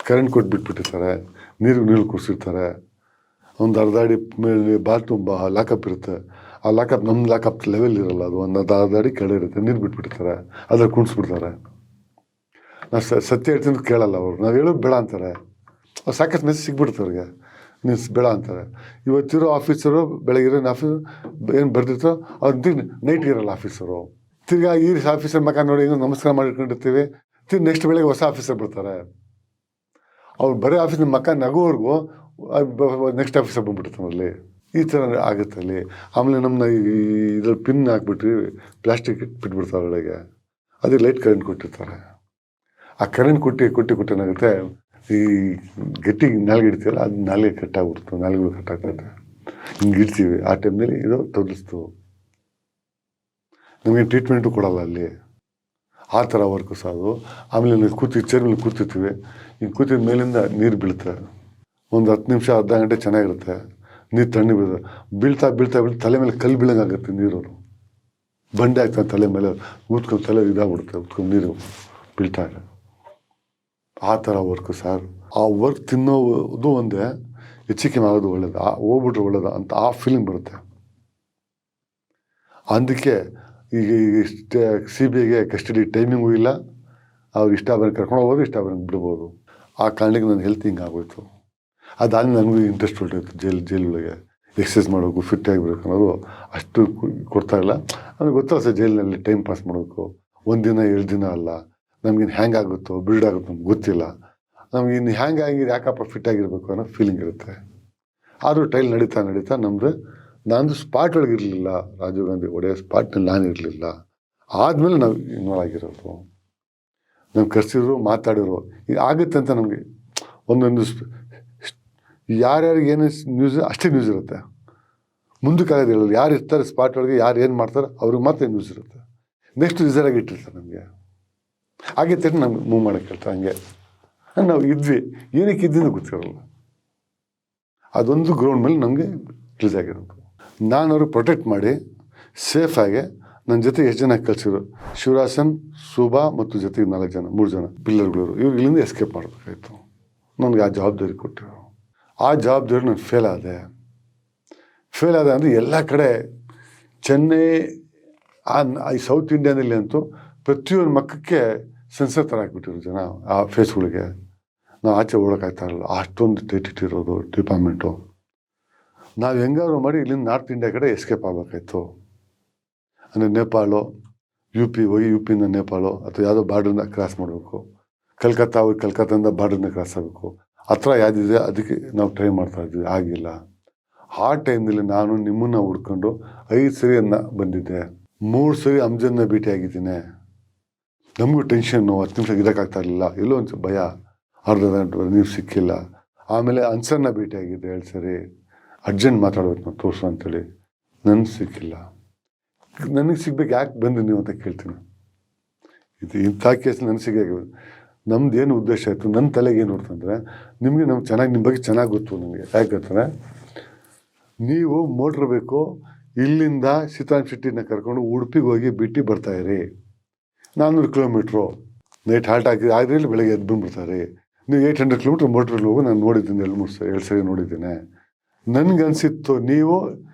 ಕರೆಂಟ್ ಕೊಟ್ಟು ಬಿಟ್ಬಿಟ್ಟಿರ್ತಾರೆ, ನೀರು ಕುಡಿಸಿರ್ತಾರೆ. ಒಂದು ಅರ್ಧ ಅಡಿ ಮೇಲೆ ಬಾತ್ರೂಮ್ ಲಾಕಪ್ ಇರುತ್ತೆ. ಆ ಲಾಕಪ್ ನಮ್ಮ ಲಾಕಪ್ ಲೆವೆಲ್ ಇರಲ್ಲ, ಅದು ಒಂದು ಅರ್ಧ ಅಡಿ ಕೆಳಗೆ ಇರುತ್ತೆ. ನೀರು ಬಿಟ್ಬಿಟ್ಟಿರ್ತಾರೆ, ಅದ್ರಲ್ಲಿ ಕುಣಿಸ್ಬಿಡ್ತಾರೆ. ನಾವು ಸತ್ಯ ಹೇಳ್ತೀನಿ ಕೇಳಲ್ಲ ಅವರು. ನಾವು ಹೇಳೋದು ಬೇಡ ಅಂತಾರೆ. ಅವ್ರು ಸಾಕಷ್ಟು ಮೆಸೇಜ್ ಸಿಗ್ಬಿಡ್ತಾರೆ ಅವ್ರಿಗೆ, ನೀವು ಬೇಡ ಅಂತಾರೆ. ಇವತ್ತಿರೋ ಆಫೀಸರು ಬೆಳಗ್ಗೆ ಏನು ಬರ್ದಿರ್ತಾರೋ ಅವ್ರು ನೈಟ್ಗೆ ಇರಲ್ಲ ಆಫೀಸರು. ತಿರ್ಗಾ ಈ ಆಫೀಸರ್ ಮಕ್ಕ ನೋಡಿ ಹಿಂಗೆ ನಮಸ್ಕಾರ ಮಾಡಿಟ್ಕೊಂಡಿರ್ತೀವಿ. ನೆಕ್ಸ್ಟ್ ಬೆಳಗ್ಗೆ ಹೊಸ ಆಫೀಸರ್ ಬರ್ತಾರೆ. ಅವ್ರು ಬರೀ ಆಫೀಸ್ನ ಮಕ್ಕ ನಗುವವರೆಗೂ ನೆಕ್ಸ್ಟ್ ಆಫೀಸರ್ ಬಂದ್ಬಿಡ್ತಾನೆ ಅಲ್ಲಿ. ಈ ಥರ ಆಗುತ್ತೆ ಅಲ್ಲಿ. ಆಮೇಲೆ ನಮ್ಮನ್ನ ಇದ್ರಲ್ಲಿ ಪಿನ್ ಹಾಕ್ಬಿಟ್ರಿ ಪ್ಲಾಸ್ಟಿಕ್ ಬಿಟ್ಬಿಡ್ತಾರೆ ಒಳಗೆ. ಅದಕ್ಕೆ ಲೈಟ್ ಕರೆಂಟ್ ಕೊಟ್ಟಿರ್ತಾರೆ. ಆ ಕರೆಂಟ್ ಕೊಟ್ಟು ಏನಾಗುತ್ತೆ, ಈ ಗಟ್ಟಿ ನಾಲ್ಗೆ ಇಡ್ತೀವಲ್ಲ ಅದು ನಾಲ್ಗೆ ಕಟ್ಟಾಗ್ಬಿಡ್ತು, ನಾಲ್ಗೆಗಳು ಕಟ್ಟಾಗ್ತೈತೆ. ಹಿಂಗೆ ಇಡ್ತೀವಿ. ಆ ಟೈಮ್ನಲ್ಲಿ ಇದು ತೊದಲಿಸ್ತು. ನಮಗೆ ಟ್ರೀಟ್ಮೆಂಟು ಕೊಡಲ್ಲ ಅಲ್ಲಿ. ಆ ಥರ ವರ್ಕು ಸಹ ಅದು. ಆಮೇಲೆ ಚೇರ್ ಮೇಲೆ ಕೂತಿರ್ತೀವಿ. ಹಿಂಗೆ ಕೂತಿದ ಮೇಲಿಂದ ನೀರು ಬೀಳುತ್ತೆ. ಒಂದು 10 ನಿಮಿಷ ಅರ್ಧ ಗಂಟೆ ಚೆನ್ನಾಗಿರುತ್ತೆ. ನೀರು ತಣ್ಣಗೆ ಬೀಳ್ತಾ ತಲೆ ಮೇಲೆ ಕಲ್ಲು ಬೀಳಂಗಾಗುತ್ತೆ. ನೀರು ಬಂಡೆ ಆಗ್ತಾನೆ ತಲೆ ಮೇಲೆ, ಊದ್ಕೊಂಡು ತಲೆ ಇದಾಗ್ಬಿಡುತ್ತೆ, ಊದ್ಕೊಂಡು ನೀರು ಬೀಳ್ತಾರೆ. ಆ ಥರ ವರ್ಕು ಸರ್. ಆ ವರ್ಕ್ ತಿನ್ನೋದು ಒಂದೇ, ಹೆಚ್ಚಿಗೆ ಆಗೋದು ಒಳ್ಳೇದು, ಹೋಗ್ಬಿಟ್ರೆ ಒಳ್ಳೇದು ಅಂತ ಆ ಫೀಲಿಂಗ್ ಬರುತ್ತೆ. ಅದಕ್ಕೆ ಈಗ CBIಗೆ ಕಸ್ಟಡಿ ಟೈಮಿಂಗೂ ಇಲ್ಲ. ಅವ್ರು ಇಷ್ಟ ಬಂದು ಕರ್ಕೊಂಡು ಹೋಗ್ಬೋದು, ಇಷ್ಟ ಬಂದು ಬಿಡ್ಬೋದು. ಆ ಕಾರಣಕ್ಕೆ ನನ್ನ ಹೆಲ್ತ್ ಹಿಂಗೆ ಆಗೋಯ್ತು. ಅದಾದ್ಮೇಲೆ ನನಗೂ ಇಂಟ್ರೆಸ್ಟ್ ಹೊರಟೋಯ್ತು. ಜೈಲೊಳಗೆ ಎಕ್ಸಸೈಸ್ ಮಾಡಬೇಕು, ಫಿಟ್ ಆಗಿರ್ಬೇಕು ಅನ್ನೋದು ಅಷ್ಟು ಕೊಡ್ತಾಯಿಲ್ಲ. ನನಗೆ ಗೊತ್ತಲ್ಲ ಸರ್, ಜೈಲಿನಲ್ಲಿ ಟೈಮ್ ಪಾಸ್ ಮಾಡಬೇಕು. 1 ದಿನ 2 ದಿನ ಅಲ್ಲ. ನಮಗಿನ್ನು ಹ್ಯಾಂಗ್ ಆಗುತ್ತೋ ಬಿಲ್ಡ್ ಆಗುತ್ತೋ ನಮ್ಗೆ ಗೊತ್ತಿಲ್ಲ. ನಮ್ಗೆ ಇನ್ನು ಹ್ಯಾಂಗ್ ಆಗಿದ್ದು ಯಾಕಪ್ಪ ಫಿಟ್ ಆಗಿರಬೇಕು ಅನ್ನೋ ಫೀಲಿಂಗ್ ಇರುತ್ತೆ. ಆದರೂ ಟ್ರೈಲ್ ನಡೀತಾ ನಂದು ಸ್ಪಾಟ್ ಒಳಗೆ ಇರಲಿಲ್ಲ. ರಾಜೀವ್ ಗಾಂಧಿ ಒಡೆಯ ಸ್ಪಾಟ್ನಲ್ಲಿ ನಾನು ಇರಲಿಲ್ಲ. ಆದಮೇಲೆ ನಾವು ಇನ್ವಾಲ್ವ್ ಆಗಿರೋದು. ನಾವು ಕರೆಸಿದ್ರು, ಮಾತಾಡಿರೋ ಈಗ ಆಗುತ್ತೆ ಅಂತ ನಮಗೆ ಒಂದೊಂದು ಯಾರ್ಯಾರಿಗೆ ಏನು ನ್ಯೂಸ್ ಅಷ್ಟೇ ನ್ಯೂಸ್ ಇರುತ್ತೆ. ಮುಂದಕ್ಕೆ ಆಗೋದು ಹೇಳೋದು. ಯಾರು ಇರ್ತಾರೆ ಸ್ಪಾಟ್ ಒಳಗೆ, ಯಾರು ಏನು ಮಾಡ್ತಾರೆ ಅವ್ರಿಗೆ ಮಾತ್ರ ನ್ಯೂಸ್ ಇರುತ್ತೆ. ನೆಕ್ಸ್ಟ್ ರಿಸರ್ವ್ ಇಟ್ಟಿರ್ತಾರೆ ನಮಗೆ. ಹಾಗೆ ತಟ್ಟು ನಮ್ಗೆ ಮೂವ್ ಮಾಡೋಕ್ಕೆ ಹೇಳ್ತಾರೆ. ಹಂಗೆ ನಾವು ಇದ್ವಿ, ಏನಕ್ಕೆ ಇದ್ದಿದ್ದು ಗೊತ್ತಿರೋಲ್ಲ. ಅದೊಂದು ಗ್ರೌಂಡ್ ಮೇಲೆ ನಮಗೆ ರಿಲೀಸ್ ಆಗಿರೋದು. ನಾನು ಅವ್ರಿಗೆ ಪ್ರೊಟೆಕ್ಟ್ ಮಾಡಿ ಸೇಫಾಗಿ ನನ್ನ ಜೊತೆ ಎಷ್ಟು ಜನ ಕಳಿಸಿದ್ರು, ಶಿವರಾಸನ್, ಶೋಭಾ ಮತ್ತು ಜೊತೆಗೆ 4 ಜನ 3 ಜನ ಪಿಲ್ಲರ್ಗಳು. ಇವ್ರು ಇಲ್ಲಿಂದ ಎಸ್ಕೇಪ್ ಮಾಡಬೇಕಾಯ್ತು. ನನಗೆ ಆ ಜವಾಬ್ದಾರಿ ಕೊಟ್ಟರು. ಆ ಜವಾಬ್ದಾರಿ ನಾನು ಫೇಲ್ ಆದೆ ಅಂದರೆ ಎಲ್ಲ ಕಡೆ ಚೆನ್ನೈ ಈ ಸೌತ್ ಇಂಡಿಯಾನಲ್ಲಿ ಅಂತೂ ಪ್ರತಿಯೊಂದು ಮಕ್ಕಕ್ಕೆ ಸೆನ್ಸರ್ ಥರ ಹಾಕ್ಬಿಟ್ಟಿರು ಜನ ಆ ಫೇಸ್ಗಳಿಗೆ. ನಾವು ಆಚೆ ಓಡೋಕ್ಕಾಗ್ತಾ ಇರಲ್ಲ, ಅಷ್ಟೊಂದು ಟೈಟ್ ಇಟ್ಟಿರೋದು ಡಿಪಾರ್ಟ್ಮೆಂಟು. ನಾವು ಹೆಂಗಾದ್ರು ಮಾಡಿ ಇಲ್ಲಿಂದ ನಾರ್ತ್ ಇಂಡಿಯಾ ಕಡೆ ಎಸ್ಕೇಪ್ ಆಗಬೇಕಾಯ್ತು. ಅಂದರೆ ನೇಪಾಳು, UP ಹೋಗಿ UPಯಿಂದ ನೇಪಾಳು ಅಥವಾ ಯಾವುದೋ ಬಾರ್ಡ್ರನ್ನ ಕ್ರಾಸ್ ಮಾಡಬೇಕು. ಕಲ್ಕತ್ತಾದಿಂದ ಬಾರ್ಡ್ರನ್ನ ಕ್ರಾಸ್ ಆಗಬೇಕು. ಹತ್ರ ಯಾವುದಿದೆ ಅದಕ್ಕೆ ನಾವು ಟ್ರೈ ಮಾಡ್ತಾಯಿದ್ವಿ, ಆಗಿಲ್ಲ. ಆ ಟೈಮ್ನಲ್ಲಿ ನಾನು ನಿಮ್ಮನ್ನು ಹುಡ್ಕೊಂಡು 5 ಸರಿ ಬಂದಿದ್ದೆ. 3 ಸರಿ ಅಮ್ಜನ್ನ ಭೇಟಿ ಆಗಿದ್ದೀನಿ. ನಮಗೂ ಟೆನ್ಷನ್ನು, 10 ನಿಮಿಷ ಇರೋಕ್ಕಾಗ್ತಾ ಇರಲಿಲ್ಲ. ಎಲ್ಲೋ ಒಂದು ಭಯ, ಅರ್ಧ ಗಂಟೆ ನೀವು ಸಿಕ್ಕಿಲ್ಲ. ಆಮೇಲೆ ಅನ್ಸರ್ನ ಭೇಟಿ ಆಗಿದ್ದೆ 2 ಸರಿ. ಅರ್ಜೆಂಟ್ ಮಾತಾಡ್ಬೇಕು ನಾವು ತೋರಿಸು ಅಂತೇಳಿ. ನನಗೆ ಸಿಕ್ಕಿಲ್ಲ. ನನಗೆ ಸಿಗ್ಬೇಕು, ಯಾಕೆ ಬಂದ್ರಿ ನೀವು ಅಂತ ಕೇಳ್ತೀನಿ. ಇದು ಇಂಥ ಕೇಸ್ ನನಗೆ ಸಿಗೋದು. ನಮ್ದು ಏನು ಉದ್ದೇಶ ಆಯಿತು, ನನ್ನ ತಲೆಗೆ ಏನು ನೋಡ್ತಂದ್ರೆ, ನಿಮಗೆ ನಿಮ್ಮ ಬಗ್ಗೆ ಚೆನ್ನಾಗಿ ಗೊತ್ತು ನನಗೆ. ಯಾಕೆ ಗೊತ್ತಾರೆ, ನೀವು ಮೋಟ್ರ್ ಬೇಕು, ಇಲ್ಲಿಂದ ಸೀತಾರಾಮ್ ಶೆಟ್ಟಿನ ಕರ್ಕೊಂಡು ಉಡುಪಿಗೆ ಹೋಗಿ ಬಿಟ್ಟು ಬರ್ತಾಯಿರಿ. 400 ಕಿಲೋಮೀಟ್ರು ನೈಟ್ ಹಾಲ್ಟ್ ಹಾಕಿ ಆದ್ರಲ್ಲಿ ಬೆಳಗ್ಗೆ ಎದ್ದು ಬಂದುಬಿಡ್ತಾರೆ. ನೀವು 800 ಕಿಲೋಮೀಟ್ರ್ ಮೋಟ್ರಲ್ಲಿ ಹೋಗಿ ನಾನು ನೋಡಿದ್ದೀನಿ, 2 ಸರಿ ನೋಡಿದ್ದೀನಿ. ನನಗನ್ಸಿತ್ತು ನೀವು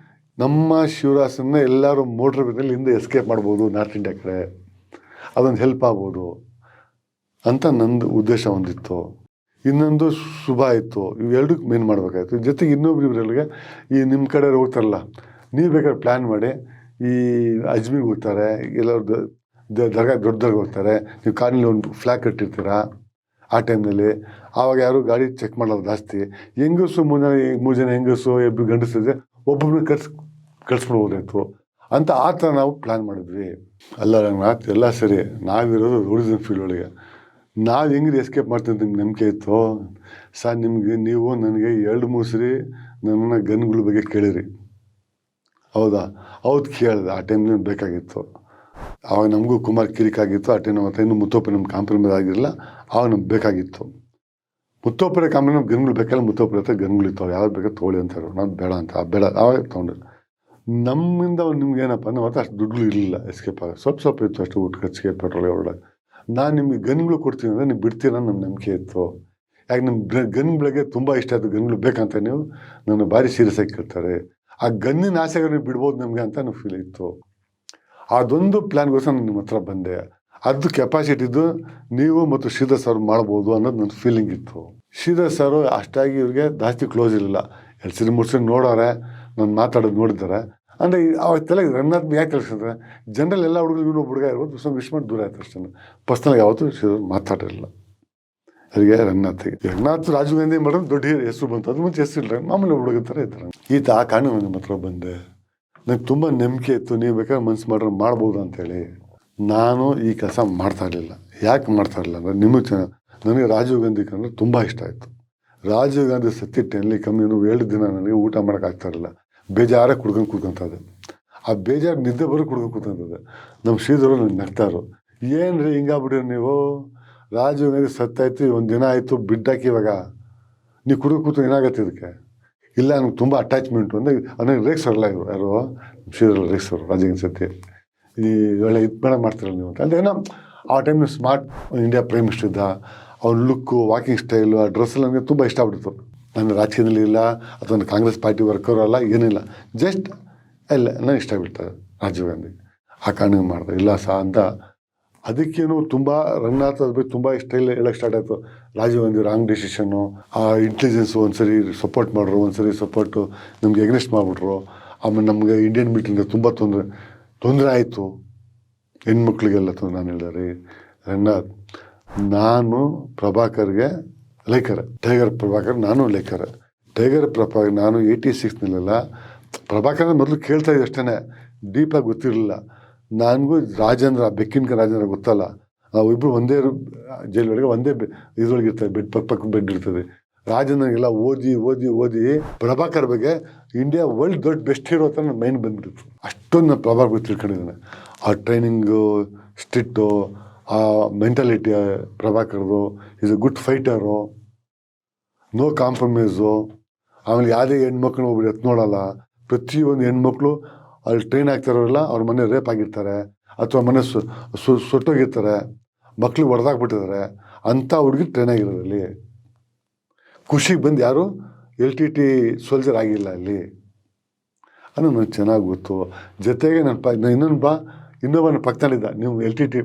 ನಮ್ಮ ಶಿವರಾಸನ್ನ ಎಲ್ಲರೂ ಮೋಟ್ರ್ ವೇನಲ್ಲಿ ಹಿಂದೆ ಎಸ್ಕೇಪ್ ಮಾಡ್ಬೋದು ನಾರ್ತ್ ಇಂಡಿಯಾ ಕಡೆ, ಅದೊಂದು ಹೆಲ್ಪ್ ಆಗ್ಬೋದು ಅಂತ ನಂದು ಉದ್ದೇಶ ಹೊಂದಿತ್ತು. ಇನ್ನೊಂದು ಶುಭ ಆಯಿತು, ಇವೆರಡಕ್ಕೆ ಮೇನ್ ಮಾಡಬೇಕಾಯ್ತು. ಜೊತೆಗೆ ಇನ್ನೊಬ್ರು ಇವರಿಗೆ ಈ ನಿಮ್ಮ ಕಡೆ ಹೋಗ್ತಾರಲ್ಲ, ನೀವು ಬೇಕಾದ್ರೆ ಪ್ಲ್ಯಾನ್ ಮಾಡಿ ಈ ಅಜ್ಮಿಗೆ ಹೋಗ್ತಾರೆ, ಎಲ್ಲರೂ ದರ್ಗಾ ದೊಡ್ಡ ದರ್ಗ ಹೋಗ್ತಾರೆ, ನೀವು ಕಾರಿನಲ್ಲಿ ಒಂದು ಫ್ಲ್ಯಾಗ್ ಕಟ್ಟಿರ್ತೀರ ಆ ಟೈಮ್ನಲ್ಲಿ. ಆವಾಗ ಯಾರು ಗಾಡಿ ಚೆಕ್ ಮಾಡೋದು ಜಾಸ್ತಿ. ಹೆಂಗಸು ಮೂರು ಜನ ಹೆಂಗಸು ಇಬ್ಬರು ಗಂಡಸಿದ್ರೆ ಒಬ್ಬೊಬ್ಬರು ಕಳಿಸ್ಬಿಡ್ಬೋದಾಯ್ತು ಅಂತ ಆ ಥರ ನಾವು ಪ್ಲ್ಯಾನ್ ಮಾಡಿದ್ವಿ. ಅಲ್ಲ ರಂಗನಾಥ್, ಎಲ್ಲ ಸರಿ, ನಾವಿರೋದು ಟೂರಿಸಂ ಫೀಲ್ಡ್ ಒಳಗೆ, ನಾವು ಹೆಂಗೆ ಎಸ್ಕೇಪ್ ಮಾಡ್ತೀವಿ ನಿಮ್ಗೆ ನಂಬಿಕೆ ಇತ್ತು ಸರ್. ನೀವು ನನಗೆ 2-3 ಸರಿ ನನ್ನನ್ನು ಗನ್ಗಳ ಬಗ್ಗೆ ಕೇಳಿರಿ. ಹೌದಾ? ಹೌದು, ಕೇಳಿದೆ. ಆ ಟೈಮ್ನಲ್ಲಿ ಬೇಕಾಗಿತ್ತು. ಆವಾಗ ನಮಗೂ ಕುಮಾರ್ ಕಿರಿಕಾಗಿತ್ತು. ಆ ಟೈಮ್ ಮತ್ತು ಇನ್ನೂ ಮುತ್ತೋಪೆ ನಮ್ಗೆ ಕಾಂಪ್ರಮೈಸ್ ಆಗಿರಲಿಲ್ಲ. ಆವಾಗ ನಮ್ಗೆ ಬೇಕಾಗಿತ್ತು. ಮುತ್ತೋಪರೆ ಕಾಂಪ್ರಮೈಸ್ ನಮ್ಗೆ ಗನ್ಗಳು ಬೇಕಲ್ಲ, ಮುತ್ತೋಪರೆ ಹತ್ರ ಗನ್ಗಳಿತ್ತು, ಯಾವ್ದು ಬೇಕಾದ್ರೆ ತೊಗೊಳ್ಳಿ ಅಂತಾರೆ. ನಾನು ಬೇಡ ಅಂತ, ಬೇಡ ಆವಾಗ ತೊಗೊಂಡ್ರೆ. ನಮ್ಮಿಂದ ನಿಮ್ಗೆ ಏನಪ್ಪ ಅಂದ್ರೆ ಮತ್ತೆ ಅಷ್ಟು ದುಡ್ಡು ಇರಲಿಲ್ಲ ಎಸ್ಕೇಪ್ ಆಗ, ಸ್ವಲ್ಪ ಇತ್ತು ಅಷ್ಟು ಊಟ ಖರ್ಚಿಗೆ, ಪೆಟ್ರೋಲ್ ಹೊರಡಾಗ. ನಾನು ನಿಮಗೆ ಗನ್ಗಳು ಕೊಡ್ತೀನಿ ಅಂದರೆ ನೀವು ಬಿಡ್ತೀರ ನಮ್ಮ ನಂಬಿಕೆ ಇತ್ತು. ಯಾಕೆ ನಿಮ್ಮ ಗನ್ಗಳಿಗೆ ತುಂಬ ಇಷ್ಟ ಆಯಿತು, ಗನ್ಗಳು ಬೇಕಂತ ನೀವು ನನ್ನ ಭಾರಿ ಸೀರಿಯಸ್ ಆಗಿ ಕೇಳ್ತಾರೆ. ಆ ಗನ್ನಿನ ಆಸೆಗಳು ನೀವು ಬಿಡ್ಬೋದು ನಮಗೆ ಅಂತ ನನಗೆ ಫೀಲ್ ಇತ್ತು. ಅದೊಂದು ಪ್ಲ್ಯಾನ್ಗೋಸ್ಕರ ನಾನು ನಿಮ್ಮ ಹತ್ರ ಬಂದೆ. ಅದು ಕೆಪಾಸಿಟಿದ್ದು ನೀವು ಮತ್ತು ಶ್ರೀಧರ್ ಸರ್ ಮಾಡ್ಬೋದು ಅನ್ನೋದು ನನ್ನ ಫೀಲಿಂಗ್ ಇತ್ತು. ಶ್ರೀಧರ್ ಸರು ಅಷ್ಟಾಗಿ ಇವ್ರಿಗೆ ಜಾಸ್ತಿ ಕ್ಲೋಸ್ ಇರಲಿಲ್ಲ. 2 ಸರಿ 3 ಸರಿ ನೋಡೋರೆ, ನಾನು ಮಾತಾಡೋದು ನೋಡಿದ್ದಾರೆ. ಅಂದರೆ ಅವಾಗ ತಲೆಗೆ ರಂಗನಾಥ್ ಯಾಕೆ ಕಳಿಸಿದ್ರೆ ಜನರಲ್ ಎಲ್ಲ ಹುಡುಗರು ಇನ್ನೊಬ್ಬ ಹುಡುಗ ಇರ್ಬೋದು, ಸ್ವಲ್ಪ ವಿಶ್ ಮಾಡಿ ದೂರ ಆಯ್ತು ಅಷ್ಟೇ. ಪರ್ಸ್ನಲ್ ಯಾವತ್ತೂ ಮಾತಾಡಿರಲಿಲ್ಲ. ಅವರಿಗೆ ರಂಗನಾಥ್ ರಾಜೀವ್ ಗಾಂಧಿ ಮಾಡೋದು ದೊಡ್ಡ ಹೆಸರು ಬಂತು. ಅದು ಮುಂಚೆ ಹೆಸರು ಇಲ್ಲ, ಮಾಮೂಲಿ ಹುಡುಗ ಥರ ಇದ್ದಾರೆ. ಈತ ಆ ಕಾರಣ ನಿಮ್ಮ ಹತ್ರ ಬಂದೆ. ನನಗೆ ತುಂಬ ನಂಬಿಕೆ ಇತ್ತು, ನೀವು ಬೇಕಾದ್ರೆ ಮನ್ಸು ಮಾಡ್ರೆ ಮಾಡ್ಬೋದು ಅಂತೇಳಿ. ನಾನು ಈ ಕೆಲಸ ಮಾಡ್ತಾ ಇರಲಿಲ್ಲ. ಯಾಕೆ ಮಾಡ್ತಾ ಇರಲಿಲ್ಲ ಅಂದರೆ ನಿಮಗೆ ನನಗೆ ರಾಜೀವ್ ಗಾಂಧಿ ಕಂಡ್ರೆ ತುಂಬ ಇಷ್ಟ ಆಯಿತು. ರಾಜೀವ್ ಗಾಂಧಿ ಸತ್ತಿದ ಟೈಮ್ಲಿ ಕಮ್ಮಿ 7 ದಿನ ನನಗೆ ಊಟ ಮಾಡೋಕ್ಕಾಗ್ತಾ ಇರಲಿಲ್ಲ. ಬೇಜಾರೇ ಕುಡ್ಕೊಂತದೆ. ಆ ಬೇಜಾರು ನಿದ್ದೆ ಬರೋ ಕೂತ್ಕೊಂತದೆ. ನಮ್ಮ ಶ್ರೀಧರು ನನಗೆ ನಗ್ತಾರು, ಏನು ರೀ ಹಿಂಗಾಗ್ಬಿಟ್ಟಿರಿ ನೀವು, ರಾಜೀವ್ ಗಾಂಧಿ ಸತ್ತಾಯ್ತು, 1 ದಿನ ಆಯಿತು, ಬಿಡ್ಡಾಕಿ, ಇವಾಗ ನೀವು ಕೂತು ಏನಾಗತ್ತೆ ಇದಕ್ಕೆ? ಇಲ್ಲ, ನನಗೆ ತುಂಬ ಅಟ್ಯಾಚ್ಮೆಂಟು ಅಂದರೆ ನನಗೆ ರೇಗ್ಸೋರಲ್ಲ ಇವರು, ಯಾರು ಶ್ರೀಧರು ರೇಗ್ಸೋರು. ರಾಜೀವ್ ಗಾಂಧಿ ಸತ್ಯ ಈ ಒಳ್ಳೆ ಇದು ಬೇಡ ಮಾಡ್ತಿರಲ್ಲ ನೀವು ಅಂತ. ಅದೇನೋ ಆ ಟೈಮ್ನ ಸ್ಮಾರ್ಟ್ ಇಂಡಿಯಾ ಪ್ರೈಮ್ ಮಿನಿಸ್ಟರ್ ಇದ್ದ, ಅವ್ರ ಲುಕ್ಕು, ವಾಕಿಂಗ್ ಸ್ಟೈಲು, ಆ ಡ್ರೆಸ್ಸಲ್ಲಿ ನನಗೆ ತುಂಬ ಇಷ್ಟ ಆಗ್ಬಿಡ್ತು. ನಾನು ರಾಜಕೀಯದಲ್ಲಿ ಇಲ್ಲ ಅಥವಾ ನಾನು ಕಾಂಗ್ರೆಸ್ ಪಾರ್ಟಿ ವರ್ಕರ್ ಅಲ್ಲ, ಏನಿಲ್ಲ, ಜಸ್ಟ್ ಎಲ್ಲ ನನಗೆ ಇಷ್ಟ ಆಗ್ಬಿಡ್ತಾರೆ ರಾಜೀವ್ ಗಾಂಧಿ. ಆ ಕಾರಣ ಮಾಡಿದೆ. ಇಲ್ಲ ಅಂತ ಅದಕ್ಕೇನು ತುಂಬ ರಂಗನಾಥ್ ಬಗ್ಗೆ ತುಂಬ ಸ್ಟೈಲ್ ಹೇಳೋಕ್ಕೆ ಸ್ಟಾರ್ಟ್ ಆಯಿತು. ರಾಜೀವ್ ಗಾಂಧಿ ರಾಂಗ್ ಡಿಸಿಷನ್ನು, ಆ ಇಂಟೆಲಿಜೆನ್ಸು ಒಂದ್ಸರಿ ಸಪೋರ್ಟ್ ಮಾಡ್ರು, ಒಂದ್ಸರಿ ಸಪೋರ್ಟು ನಮಗೆ ಎಗ್ನೆಸ್ಟ್ ಮಾಡಿಬಿಟ್ರು. ಆಮೇಲೆ ನಮಗೆ ಇಂಡಿಯನ್ ಮೀಟಿಂಗ್ ತುಂಬ ತೊಂದರೆ ಆಯಿತು, ಹೆಣ್ಮಕ್ಳಿಗೆಲ್ಲ ನಾನು ಹೇಳಿದೆ ರಂಗನಾಥ್, ನಾನು ಪ್ರಭಾಕರ್ಗೆ ಲೇಖರ, ಟೈಗರ್ ಪ್ರಭಾಕರ್, ನಾನು ಲೇಖರ. ಟೈಗರ್ ಪ್ರಭಾಕರ್ ನಾನು 86ನಲ್ಲೆಲ್ಲ ಪ್ರಭಾಕರ್ ಮೊದಲು ಕೇಳ್ತಾ ಇದ್ದೆ ಅಷ್ಟೇ, ಡೀಪಾಗಿ ಗೊತ್ತಿರಲಿಲ್ಲ. ನನಗೂ ರಾಜೇಂದ್ರ, ಬೆಕ್ಕಿನ ರಾಜೇಂದ್ರ ಗೊತ್ತಲ್ಲ, ನಾವು ಇಬ್ಬರು ಒಂದೇ ಜೈಲೊಳಗೆ ಒಂದೇ ಇದ್ರೊಳಗೆ ಇರ್ತಾರೆ, ಪಕ್ಕ ಬೆಡ್ ಇರ್ತದೆ. ರಾಜೇಂದ್ರಗೆಲ್ಲ ಓದಿ ಪ್ರಭಾಕರ್ ಬಗ್ಗೆ ಇಂಡಿಯಾ ವರ್ಲ್ಡ್ ದೊಡ್ಡ ಬೆಸ್ಟ್ ಹೀರೋ ಅಂತ ನನ್ನ ಮೈಂಡ್ ಬಂದ್ಬಿಡ್ತು. ಅಷ್ಟೊಂದು ನಾನು ಪ್ರಭಾಕರ್ ಬಗ್ಗೆ ತಿಳ್ಕೊಂಡಿದ್ದೇನೆ. ಆ ಟ್ರೈನಿಂಗು, ಸ್ಟ್ರಿಕ್ಟು, ಆ ಮೆಂಟಾಲಿಟಿ ಪ್ರಭಾಕರ್ದು, is a good fighter, no compromise. ಆಮೇಲೆ ಯಾವುದೇ ಹೆಣ್ಮಕ್ಳು ಒಬ್ರು ನೋಡಲ್ಲ. ಪ್ರತಿಯೊಂದು ಹೆಣ್ಮಕ್ಳು ಅಲ್ಲಿ ಟ್ರೈನ್ ಆಗ್ತಾರಲ್ಲ, ಅವ್ರ ಮನೆ ರೇಪ್ ಆಗಿರ್ತಾರೆ ಅಥವಾ ಮನೆ ಸುಟ್ಟೋಗಿರ್ತಾರೆ, ಮಕ್ಳಿಗೆ ಹೊಡೆದಾಕ್ಬಿಟ್ಟಿದ್ದಾರೆ, ಅಂಥ ಹುಡುಗಿ ಟ್ರೈನ್ ಆಗಿರೋದಲ್ಲಿ ಖುಷಿಗೆ ಬಂದು ಯಾರು LTT ಸೋಲ್ಜರ್ ಆಗಿಲ್ಲ ಅಲ್ಲಿ ಅನ್ನೋದು ನನಗೆ ಚೆನ್ನಾಗಿ ಗೊತ್ತು. ಜೊತೆಗೆ ನನ್ನ ಇನ್ನೊಬ್ಬನ ಪಕ್ಕದಲ್ಲಿದ್ದ, ನೀವು LTT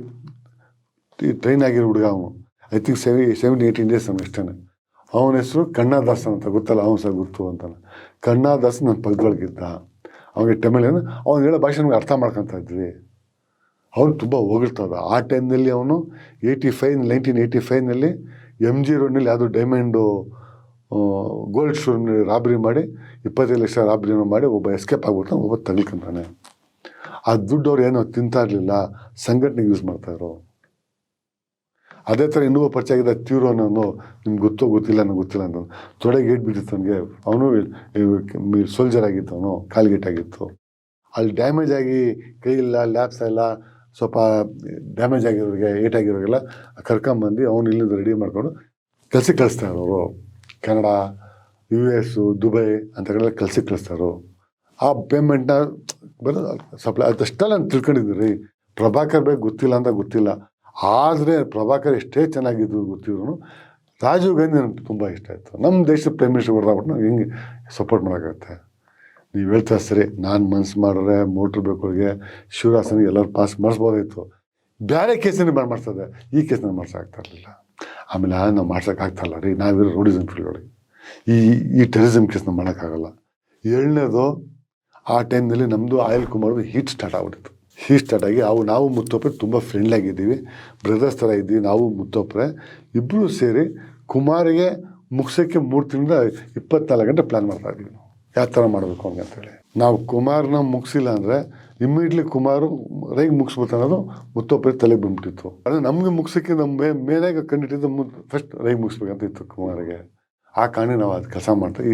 ಟ್ರೈನ್ ಆಗಿರೋ ಹುಡುಗ, ಅವನು ಐ ಥಿಂಕ್ 17-18 ಡೇಸ್ ಅಷ್ಟೇ. ಅವನ ಹೆಸರು ಕಣ್ಣಾದಾಸ್ ಅಂತ, ಗೊತ್ತಲ್ಲ, ಅವನು ಸಹ ಗೊತ್ತು ಅಂತಾನೆ. ಕಣ್ಣಾದಾಸ್ ನನ್ನ ಪಕ್ಕದೊಳಗಿದ್ದ. ಅವನಿಗೆ ತಮಿಳ್ ಅವ್ನು ಹೇಳೋ ಭಾಷೆ ನಮಗೆ ಅರ್ಥ ಮಾಡ್ಕೊತಾ ಇದ್ವಿ. ಅವನು ತುಂಬ ಹೋಗಿರ್ತದ. ಆ ಟೈಮ್ನಲ್ಲಿ ಅವನು 1985ನಲ್ಲಿ MG ರೋಡ್ನಲ್ಲಿ ಯಾವುದೋ ಡೈಮಂಡು ಗೋಲ್ಡ್ ಶೋನಲ್ಲಿ ರಾಬ್ರಿ ಮಾಡಿ 25 ಲಕ್ಷ ರಾಬ್ರಿನೂ ಮಾಡಿ ಒಬ್ಬ ಎಸ್ಕೇಪ್ ಆಗ್ಬಿಟ್ಟು ಒಬ್ಬ ತಗೊಳ್ಕೊಂತಾನೆ. ಆ ದುಡ್ಡು ಅವ್ರು ಏನೋ ತಿಂತಾ ಇರಲಿಲ್ಲ, ಸಂಘಟನೆಗೆ ಯೂಸ್ ಮಾಡ್ತಾಯಿದ್ರು. ಅದೇ ಥರ ಇನ್ನೂ ಪರಿಚಯ ಆಗಿದ್ದ ತೀವ್ರ ಅನ್ನೋನು, ನಿಮ್ಗೆ ಗೊತ್ತಿಲ್ಲ ನನಗೆ ಗೊತ್ತಿಲ್ಲ ಅಂತ ತೊಡೆಗೆ ಏಟ್ ಬಿದ್ದಿತ್ತು ನನಗೆ. ಅವನು ಸೋಲ್ಜರ್ ಆಗಿತ್ತು, ಅವನು ಕಾಲ್ಗೇಟಾಗಿತ್ತು. ಅಲ್ಲಿ ಡ್ಯಾಮೇಜ್ ಆಗಿ ಕೈ ಇಲ್ಲ, ಲ್ಯಾಬ್ಸ್ ಎಲ್ಲ ಸ್ವಲ್ಪ ಡ್ಯಾಮೇಜ್ ಆಗಿರೋರಿಗೆ, ಏಟಾಗಿರೋರಿಗೆಲ್ಲ ಕರ್ಕೊಂಬಂದು ಅವನು ಇಲ್ಲಿಂದ ರೆಡಿ ಮಾಡ್ಕೊಂಡು ಕೆಲ್ಸಕ್ಕೆ ಕಳಿಸ್ತಾರೆ ಅವರು. ಕೆನಡಾ, US, ದುಬೈ ಅಂತ ಕಡೆ ಕೆಲ್ಸಕ್ಕೆ ಕಳಿಸ್ತಾರೋ. ಆ ಪೇಮೆಂಟ್ನ ಬರೋದು ಸಪ್ಲೈ ಅದಷ್ಟೆಲ್ಲ ನಾನು ತಿಳ್ಕೊಂಡಿದ್ದೀನಿ. ಪ್ರಭಾಕರ್ ಬಗ್ಗೆ ಗೊತ್ತಿಲ್ಲ ಅಂತ ಗೊತ್ತಿಲ್ಲ, ಆದರೆ ಪ್ರಭಾಕರ್ ಎಷ್ಟೇ ಚೆನ್ನಾಗಿದ್ದು ಗೊತ್ತಿದ್ರು ರಾಜೀವ್ ಗಾಂಧಿ ನನಗೆ ತುಂಬ ಇಷ್ಟ ಆಯಿತು. ನಮ್ಮ ದೇಶದ ಪ್ರೈಮ್ ಮಿನಿಸ್ಟರ್ ಹೊಡೆದಾಗ್ಬಿಟ್ಟು ನಾವು ಹೆಂಗೆ ಸಪೋರ್ಟ್ ಮಾಡೋಕ್ಕಾಗತ್ತೆ? ನೀವು ಹೇಳ್ತಾ ಸರಿ, ನಾನು ಮನ್ಸು ಮಾಡಿದ್ರೆ ಮೋಟ್ರ್ ಬೇಕವ್ರಿಗೆ ಶಿವರಾಸನಿಗೆ ಎಲ್ಲರೂ ಪಾಸ್ ಮಾಡಿಸ್ಬೋದಾಯಿತು. ಬೇರೆ ಕೇಸನ್ನು ಮಾಡ್ತದೆ, ಈ ಕೇಸನ್ನು ಮಾಡ್ಸೋಕ್ಕಾಗ್ತಾ ಇರಲಿಲ್ಲ. ಆಮೇಲೆ ನಾವು ಮಾಡ್ಸೋಕ್ಕಾಗ್ತಾಯಿಲ್ಲ ರೀ, ನಾವಿರೋ ರೋಡಿಸಮ್ ಫೀಲ್ಡ್ ಒಳಗೆ ಈ ಟೆರರಿಸಮ್ ಕೇಸ್ನ ಮಾಡೋಕ್ಕಾಗಲ್ಲ. ಎರಡನೇದು, ಆ ಟೈಮ್ನಲ್ಲಿ ನಮ್ಮದು ಆಯಿಲ್ ಕುಮಾರ್ದು ಹೀಟ್ ಸ್ಟಾರ್ಟ್ ಆಗ್ಬಿಟ್ಟಿತ್ತು. ಹೀಟ್ ಸ್ಟಾರ್ಟ್ ಆಗಿ ನಾವು ಮುತ್ತೊಪ್ಪರೆ ತುಂಬ ಫ್ರೆಂಡ್ಲಿ ಆಗಿದ್ದೀವಿ, ಬ್ರದರ್ಸ್ ಥರ ಇದ್ದೀವಿ. ನಾವು ಮುತ್ತೊಪ್ಪರೆ ಇಬ್ಬರು ಸೇರಿ ಕುಮಾರಿಗೆ ಮುಗಿಸೋಕ್ಕೆ 3 ತಿಂಗಳಿಂದ 24 ಗಂಟೆ ಪ್ಲ್ಯಾನ್ ಮಾಡ್ತಾ ಇದ್ದೀವಿ ನಾವು, ಯಾವ ಥರ ಮಾಡಬೇಕು ಅಂತೇಳಿ. ನಾವು ಕುಮಾರ್ನ ಮುಗಿಸಿಲ್ಲ ಅಂದರೆ ಇಮ್ಮಿಡಿಯೇಟ್ಲಿ ಕುಮಾರು ರೈಗೆ ಮುಗಿಸ್ಬೇಕು ಅನ್ನೋದು ಮುತ್ತೊಪ್ಪರೆ ತಲೆಗೆ ಬಂದ್ಬಿಟ್ಟಿತ್ತು. ಅಂದರೆ ನಮಗೆ ಮುಗಿಸೋಕ್ಕೆ ನಮ್ಮ ಮೇಲಾಗಿ ಕಂಡಿಟ್ಟಿದ್ದು ಫಸ್ಟ್ ರೈಗೆ ಮುಗಿಸ್ಬೇಕಂತ ಇತ್ತು ಕುಮಾರಿಗೆ. ಆ ಕಾರಣ ನಾವು ಅದು ಕೆಲಸ ಮಾಡ್ತೀವಿ.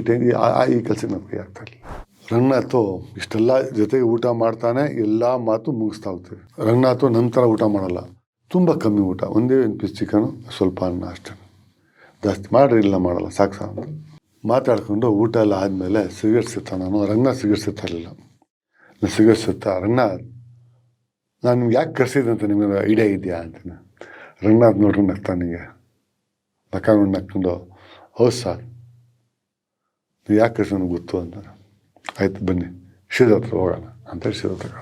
ಈ ಕೆಲಸಕ್ಕೆ ನಮ್ಮ ಕೈ ಆಗ್ತಾಯಿಲ್ಲ. ರಂಗನಾಥು ಇಷ್ಟೆಲ್ಲ ಜೊತೆಗೆ ಊಟ ಮಾಡ್ತಾನೆ, ಎಲ್ಲ ಮಾತು ಮುಗಿಸ್ತಾ ಹೋಗ್ತೀವಿ. ರಂಗನಾಥು ನಂತರ ಊಟ ಮಾಡಲ್ಲ, ತುಂಬ ಕಮ್ಮಿ ಊಟ, ಒಂದೇ ಒಂದು ಪೀಸ್ ಚಿಕನು, ಸ್ವಲ್ಪ ಅನ್ನ ಅಷ್ಟೇ, ಜಾಸ್ತಿ ಮಾಡ್ರಿ ಇಲ್ಲ ಮಾಡಲ್ಲ, ಸಾಕು ಅಂತ ಮಾತಾಡ್ಕೊಂಡು ಊಟ ಎಲ್ಲ ಆದಮೇಲೆ ಸಿಗರೇಟ್ ಸಿಗ್ತಾ. ರಂಗನಾಥ್ ಸಿಗರೇಟ್ ಸಿಗ್ತಾ ಇರಲಿಲ್ಲ. ನಾನು ಸಿಗರೇಟ್ ಸಿಗ್ತಾ, ರಂಗನಾಥ್ ನಾನು ನಿಮ್ಗೆ ಯಾಕೆ ಕರೆಸಿದ್ದೆ ಅಂತ ನಿಮಗೆ ಐಡಿಯಾ ಇದೆಯಾ ಅಂತಾನೆ. ರಂಗನಾಥ್ ನೋಡ್ರಿ ನಗ್ತಾನಿಗೆ, ನೋಡಿ ನಕ್ಕೊಂಡು, ಹೌದು ಸರ್, ನೀವು ಯಾಕೆ ಕರೆಸಿ ನನಗೆ ಗೊತ್ತು ಅಂತಾನೆ. ಆಯ್ತು ಬನ್ನಿ ಶ್ರೀಧರ್ ಹತ್ರ ಹೋಗೋಣ ಅಂತೇಳಿ ಶ್ರೀಧರ್ ಹತ್ರ